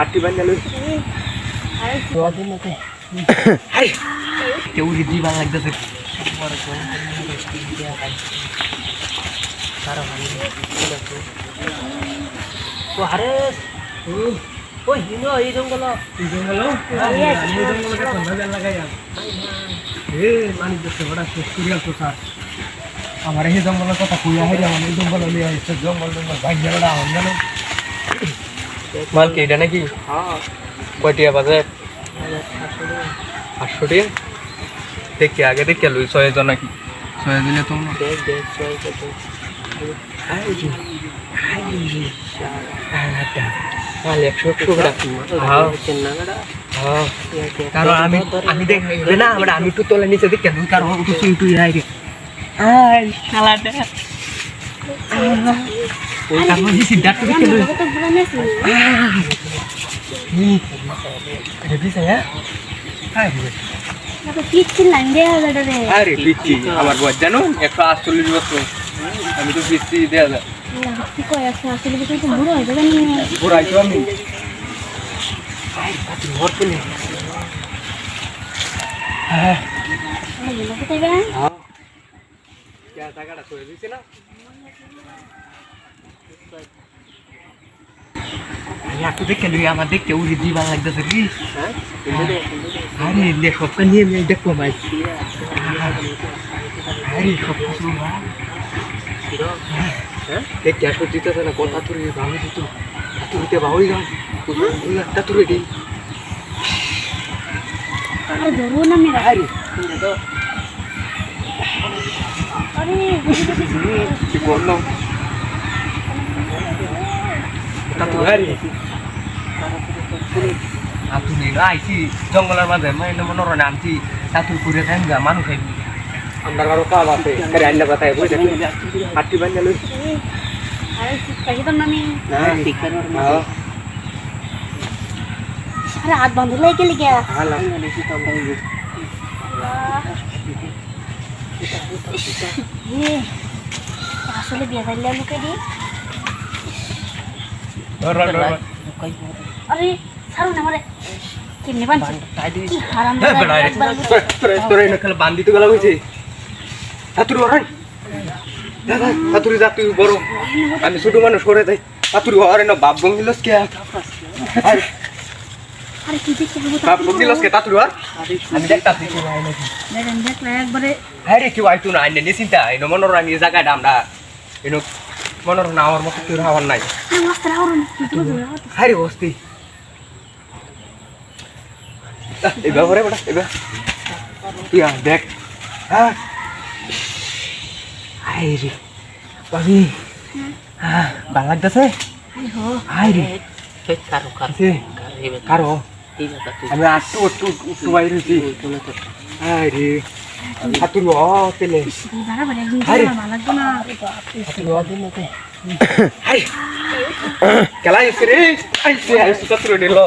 আটটি বান গেল কেউ দিদি ভালো লাগতেছে ওই হিনো এই জঙ্গল আমার এই জঙ্গলের কথা কুইয়া হয়ে যাবে এই জঙ্গল নিয়ে আসছে জঙ্গল জঙ্গল ভাই গেলা হন গেল মাল কি এটা নাকি কয়টিয়া বাজে 800 টাকা দেখি আগে দেখে লই 6 জন নাকি 6 দিলে তো দেখ 6 কত মাল 100 টাকা হ্যাঁ হ্যাঁ কারণ আমি দেখবে না আমি একটু তোলা নিচে দেখে লই কারণ একটু আই রে আই শালাটা ওই কারণ দিছি ডাক্তার দেখে লই কত বুড়া নেছি এটা দিছে হ্যাঁ হাই না তো পিচ্ছি লাইন দেয়া যাবে রে আরে পিচ্ছি আমার বয়স জানো 148 বছর আমি তো পিচ্ছি দেয়া যায় কি কয় আছে আসলে তো বুড়ো হয়ে যাবে না বুড়ো আইতো আমি আই পাতি হট নে হ্যাঁ আমি না কোথায় গেল হ্যাঁ क्या টাকাটা সরে দিছে না একটু দেখে লই আমার দেখতে উড়ি দিবা লাগতেছে কি হ্যাঁ আরে লে সবটা নিয়ে আমি দেখবো ভাই আরে সব কিছু হ্যাঁ দেখ ক্যাশ দিতেছে না কথা তুই ভালো দিত তুইতে বাউই গান ওই একটা তুই দিই আরে ধরো না মেরা আরে তো আরে কি বললো তাতো আরে আপনি আইছি জঙ্গলের মাঝে মানে মনোরণে আনছি তাতুর করে থাকেন গা মানুষ খাইবি আমরা আরো কাজ আছে আরে আইনা বাতায় বই দেখুন আটটি বান গেল আরে শিখাই তো না না শিখার না আরে হাত বন্ধ লাগে গেলি কে হালা নিছি তো বলবো আসলে বিয়ে করলে আমাকে দি আরে ছাড়ো না আমারে কেমনে বানছি কি হারাম তোরে না খালি বান্দি তো গলা হইছে হাতুরি ওরাই দাদা হাতুরি যা তুই বড় আমি ছোট মানুষ করে দেই হাতুরি ওরে না বাপ বঙ্গিলস কে আরে কি দেখতে হবে বাপ বঙ্গিলস কে হাতুরি ওর আমি দেখতাছি কি হয় নাকি দেখেন দেখলে একবারে আরে কি আইতো না আইনে নিচিন্তা এনো মনোরণী জায়গাটা আমরা এনো মনোরণা আমার মত কি হওয়ার নাই মাস্টার আউরন কি আরে বস্তি এই বাবরে বড় এই বা তুই আ দেখ হ্যাঁ আইরে বাবি হ্যাঁ ভালো লাগতেছে আইরে কারো কারো আমি একটু বাইরেছি আইরে হাতুর তেলে বারবার একদিন ভালো লাগবে না খেলা এসে রে আইসে আইসে কাতুর নিল